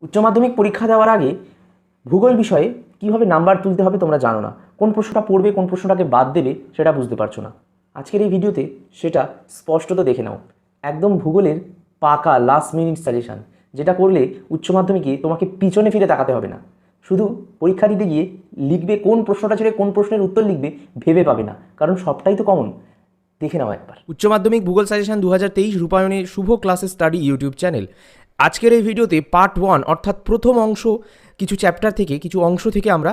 উচ্চ মাধ্যমিক পরীক্ষা দেওয়ার আগে ভূগোল বিষয়ে কীভাবে নাম্বার তুলতে হবে তোমরা জানো না, কোন প্রশ্নটা পড়বে কোন প্রশ্নটাকে বাদ দেবে সেটা বুঝতে পারছো না। আজকের এই ভিডিওতে সেটা স্পষ্টত দেখে নাও। একদম ভূগোলের পাকা লাস্ট মিনিট সাজেশান, যেটা করলে উচ্চ মাধ্যমিকে তোমাকে পিছনে ফিরে তাকাতে হবে না। শুধু পরীক্ষা দিতে গিয়ে লিখবে কোন প্রশ্নটা ছেড়ে কোন প্রশ্নের উত্তর লিখবে ভেবে পাবে না, কারণ সবটাই তো কমন। দেখে নাও একবার। উচ্চ মাধ্যমিক ভূগোল সাজেশন 2023 রূপায়ণের শুভ ক্লাসেস স্টাডি ইউটিউব চ্যানেল। আজকের এই ভিডিওতে পার্ট 1 অর্থাৎ প্রথম অংশ, কিছু চ্যাপ্টার থেকে কিছু অংশ থেকে আমরা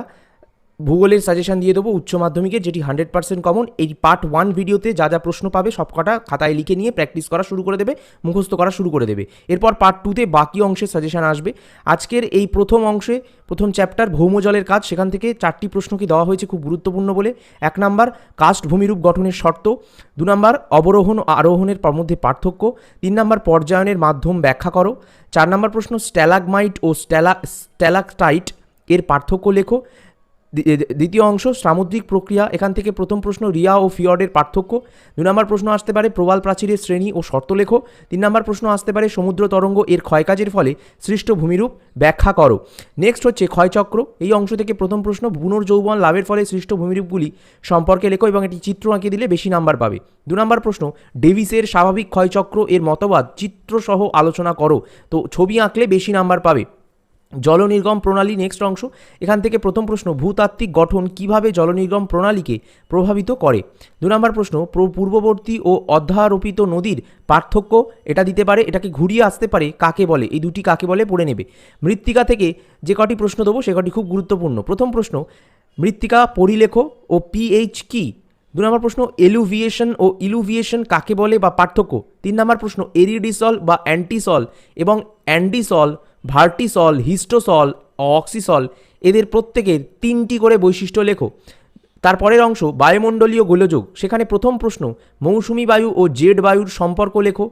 ভূগোলের সাজেশন দিয়ে দেবো উচ্চ মাধ্যমিকের, যেটি 100% কমন। এই পার্ট 1 ভিডিওতে যা যা প্রশ্ন পাবে সবকটা খাতায় লিখে নিয়ে প্র্যাকটিস করা শুরু করে দেবে, মুখস্থ করা শুরু করে দেবে। এরপর পার্ট 2তে বাকি অংশের সাজেশন আসবে। আজকের এই প্রথম অংশে প্রথম চ্যাপ্টার ভৌমজলের কাজ, সেখান থেকে 4টি প্রশ্নকে দেওয়া হয়েছে খুব গুরুত্বপূর্ণ বলে। 1 নাম্বার কাস্ট ভূমিরূপ গঠনের শর্ত, 2 নাম্বার অবরোহণ ও আরোহণের মধ্যে পার্থক্য, 3 নাম্বার পর্যায়নের মাধ্যম ব্যাখ্যা করো, 4 নাম্বার প্রশ্ন স্ট্যালাগমাইট ও স্ট্যালাকটাইট এর পার্থক্য লেখো। দ্বিতীয় অংশ সামুদ্রিক প্রক্রিয়া, এখান থেকে প্রথম প্রশ্ন রিয়া ও ফিয়র্ডের পার্থক্য। 2 নম্বর প্রশ্ন আসতে পারে প্রবাল প্রাচীরের শ্রেণী ও শর্ত লেখো। 3 নম্বর প্রশ্ন আসতে পারে সমুদ্র তরঙ্গ এর ক্ষয়কাজের ফলে সৃষ্ট ভূমিরূপ ব্যাখ্যা করো। নেক্সট হচ্ছে ক্ষয়চক্র, এই অংশ থেকে প্রথম প্রশ্ন পুনর্যৌবন লাভের ফলে সৃষ্ট ভূমিরূপগুলি সম্পর্কে লেখো এবং এটি চিত্র আঁকে দিলে বেশি নাম্বার পাবে। 2 নম্বর প্রশ্ন ডেভিসের স্বাভাবিক ক্ষয়চক্র এর মতবাদ চিত্রসহ আলোচনা করো, তো ছবি আঁকলে বেশি নাম্বার পাবে। জলনির্গম প্রণালী নেক্সট অংশ, এখান থেকে প্রথম প্রশ্ন ভূতাত্ত্বিক গঠন কিভাবে জলনির্গম প্রণালীকে প্রভাবিত করে। 2 নম্বর প্রশ্ন পূর্ববর্তী ও অধ্যারোপিত নদীর পার্থক্য, এটা দিতে পারে, এটাকে ঘুরিয়ে আসতে পারে কাকে বলে, এই দুটি কাকে বলে পড়ে নেবে। মৃত্তিকা থেকে যে কটি প্রশ্ন দেবো সে কটি খুব গুরুত্বপূর্ণ। প্রথম প্রশ্ন মৃত্তিকা পরিলেখ ও পিএইচ কি। 2 নম্বর প্রশ্ন এলুভিয়েশন ও ইলুভিয়েশন কাকে বলে বা পার্থক্য। 3 নম্বর প্রশ্ন এরিডিসল বা অ্যান্টিসল এবং অ্যান্ডিসল, ভার্টিসল, হিস্টোসল, অক্সিসল এদের প্রত্যেকের 3টি করে বৈশিষ্ট্য লেখো। তারপরের অংশ বায়ুমণ্ডলীয় গোলযোগ, সেখানে প্রথম প্রশ্ন মৌসুমি বায়ু ও জেড বায়ুর সম্পর্ক লেখো।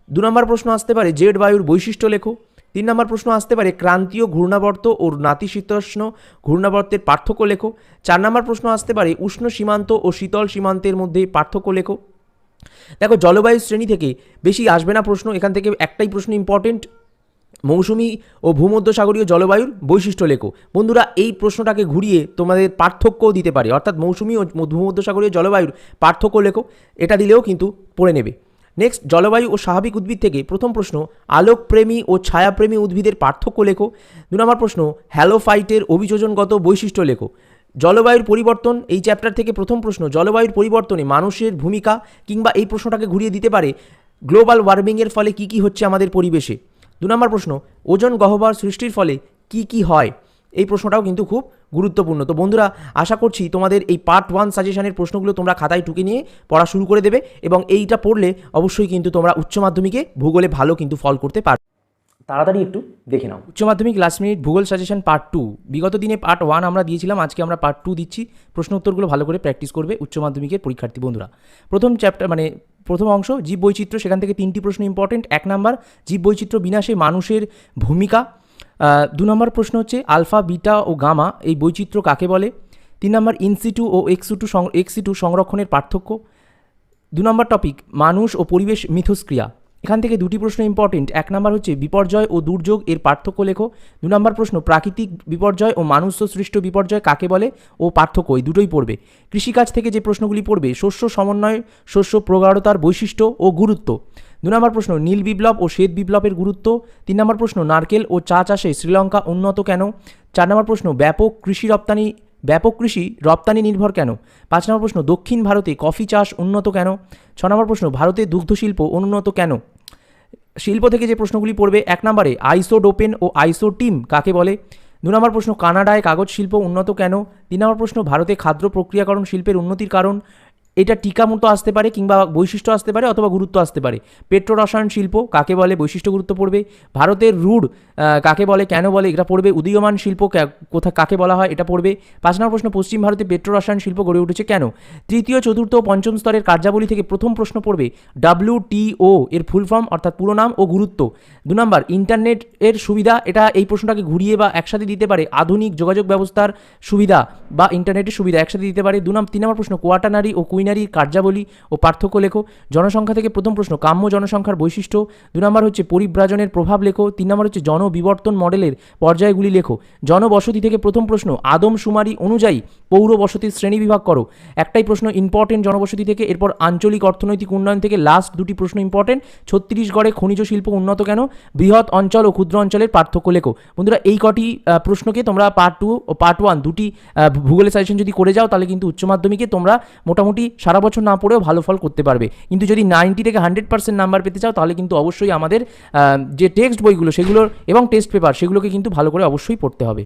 2 নম্বর প্রশ্ন আসতে পারে জেড বায়ুর বৈশিষ্ট্য লেখো। 3 নম্বর প্রশ্ন আসতে পারে ক্রান্তীয় ঘূর্ণাবর্ত ও নাতিশীতোষ্ণ ঘূর্ণাবর্তের পার্থক্য লেখো। 4 নম্বর প্রশ্ন আসতে পারে উষ্ণ সীমান্ত ও শীতল সীমান্তের মধ্যে পার্থক্য লেখো। দেখো জলবায়ু শ্রেণী থেকে বেশি আসবে না প্রশ্ন, এখান থেকে একটাই প্রশ্ন ইম্পর্টেন্ট, মৌসুমি ও ভূমধ্যসাগরীয় জলবায়ুর বৈশিষ্ট্য লেখো। বন্ধুরা এই প্রশ্নটাকে ঘুরিয়ে তোমাদের পার্থক্যও দিতে পারে, অর্থাৎ মৌসুমি ও ভূমধ্যসাগরীয় জলবায়ুর পার্থক্য লেখো, এটা দিলেও কিন্তু পড়ে নেবে। নেক্সট জলবায়ু ও স্বাভাবিক উদ্ভিদ থেকে প্রথম প্রশ্ন আলোকপ্রেমী ও ছায়াপ্রেমী উদ্ভিদের পার্থক্য লেখো। 2 নম্বর প্রশ্ন হ্যালোফাইটের অভিযোজনগত বৈশিষ্ট্য লেখো। জলবায়ুর পরিবর্তন, এই চ্যাপ্টার থেকে প্রথম প্রশ্ন জলবায়ুর পরিবর্তনে মানুষের ভূমিকা, কিংবা এই প্রশ্নটাকে ঘুরিয়ে দিতে পারে গ্লোবাল ওয়ার্মিংয়ের ফলে কি কি হচ্ছে আমাদের পরিবেশে। 2 নম্বর প্রশ্ন ওজন গহ্বর সৃষ্টির ফলে কি কি হয়, এই প্রশ্নটাও কিন্তু খুব গুরুত্বপূর্ণ। তো বন্ধুরা আশা করছি তোমাদের এই পার্ট 1 সাজেশনের প্রশ্নগুলো তোমরা খাতায় টুকে নিয়ে পড়া শুরু করে দেবে, এবং এইটা পড়লে অবশ্যই কিন্তু তোমরা উচ্চ মাধ্যমিকে ভূগোলে ভালো কিন্তু ফল করতে পারবে। তাড়াতাড়ি একটু দেখে নাও। উচ্চ মাধ্যমিক লাস্ট মিনিট ভূগোল সাজেশন পার্ট 2, বিগত দিনে পার্ট 1 আমরা দিয়েছিলাম, আজকে আমরা পার্ট 2 দিচ্ছি। প্রশ্ন উত্তরগুলো ভালো করে প্র্যাকটিস করবে উচ্চ মাধ্যমিকের পরীক্ষার্থী বন্ধুরা। প্রথম চ্যাপ্টার প্রথম অংশ জীব বৈচিত্র্য, সেখান থেকে 3টি প্রশ্ন ইম্পর্টেন্ট। 1 নাম্বার জীব বৈচিত্র্য বিনাশে মানুষের ভূমিকা। 2 নম্বর প্রশ্ন হচ্ছে আলফা বিটা ও গামা এই বৈচিত্র্য কাকে বলে। 3 নম্বর ইনসিটু ও এক্সিটু সংরক্ষণের পার্থক্য। 2 নম্বর টপিক মানুষ ও পরিবেশ মিথস্ক্রিয়া, এখান থেকে 2টি প্রশ্ন ইম্পর্টেন্ট। 1 নম্বর হচ্ছে বিপর্যয় ও দুর্যোগ এর পার্থক্য লেখো। 2 নম্বর প্রশ্ন প্রাকৃতিক বিপর্যয় ও মানুষ সৃষ্ট বিপর্যয় কাকে বলে ও পার্থক্য, এই দুটোই পড়বে। কৃষিকাজ থেকে যে প্রশ্নগুলি পড়বে শস্য সমন্বয়, শস্য প্রগাঢ়তার বৈশিষ্ট্য ও গুরুত্ব। 2 নম্বর প্রশ্ন নীল বিপ্লব ও শ্বেত বিপ্লবের গুরুত্ব। 3 নম্বর প্রশ্ন নারকেল ও চা চাষে শ্রীলঙ্কা উন্নত কেন। 4 নম্বর প্রশ্ন ব্যাপক কৃষি রপ্তানি নির্ভর কেন। 5 নম্বর প্রশ্ন দক্ষিণ ভারতে কফি চাষ উন্নত কেন। 6 নম্বর প্রশ্ন ভারতের দুগ্ধশিল্প উন্নত কেন। শিল্প থেকে যে প্রশ্নগুলি পড়বে 1 নম্বরে আইসোডোপেন ও আইসোটিম কাকে বলে। 2 নম্বর প্রশ্ন কানাডায় কাগজ শিল্প উন্নত কেন। 3 নম্বর প্রশ্ন ভারতে খাদ্য প্রক্রিয়াকরণ শিল্পের উন্নতির কারণ, এটা টিকা মতো আসতে পারে কিংবা বৈশিষ্ট্য আসতে পারে অথবা গুরুত্ব আসতে পারে। পেট্রো রসায়ন শিল্প কাকে বলে, বৈশিষ্ট্য গুরুত্ব পড়বে। ভারতের রুড কাকে বলে, কেন বলে, এটা পড়বে। উদীয়মান শিল্প কাকে বলা হয়, এটা পড়বে। 5 নম্বর প্রশ্ন পশ্চিম ভারতে পেট্রো রসায়ন শিল্প গড়ে উঠেছে কেন। তৃতীয় চতুর্থ ও পঞ্চম স্তরের কার্যাবলী থেকে প্রথম প্রশ্ন পড়বে WTO এর ফুল ফর্ম অর্থাৎ পুরো নাম ও গুরুত্ব। 2 নম্বর ইন্টারনেট এর সুবিধা, এটা এই প্রশ্নটাকে ঘুরিয়ে বা একসাথে দিতে পারে আধুনিক যোগাযোগ ব্যবস্থার সুবিধা বা ইন্টারনেটের সুবিধা একসাথে দিতে পারে। 3 নম্বর প্রশ্ন কোয়াটারনারি ও নমিনারির কার্যাবলী ও পার্থক্য লেখো। জনসংখ্যা থেকে প্রথম প্রশ্ন, কাম্য জনসংখ্যার বৈশিষ্ট্য। 2 নম্বর হচ্ছে পরিব্রাজনের প্রভাব লেখো। 3 নম্বর হচ্ছে জনবিবর্তন মডেলের পর্যায়গুলি লেখো। জনবসতি থেকে প্রথম প্রশ্ন, আদমশুমারি অনুযায়ী পৌর বসতির শ্রেণীবিভাগ করো। একটাই প্রশ্ন ইম্পর্টেন্ট জনবসতি থেকে। এরপর আঞ্চলিক অর্থনৈতিক উন্নয়ন থেকে লাস্ট দুটি প্রশ্ন ইম্পর্টেন্ট। ছত্তিশগড়ে খনিজ শিল্প উন্নত কেন? বৃহৎ অঞ্চল ও ক্ষুদ্র অঞ্চলের পার্থক্য লেখো। বন্ধুরা, এই কটি প্রশ্নকে তোমরা পার্ট 2 ও পার্ট 1 দুটি ভূগোলের সাজেশন যদি করে যাও তাহলে কিন্তু উচ্চ মাধ্যমিকে তোমরা মোটামুটি সারা বছর না পড়েও ভালো ফল করতে পারবে। কিন্তু যদি 90 থেকে 100% নাম্বার পেতে চাও তাহলে কিন্তু অবশ্যই আমাদের যে টেক্সট বইগুলো সেগুলোর এবং টেস্ট পেপার সেগুলোকে কিন্তু ভালো করে অবশ্যই পড়তে হবে।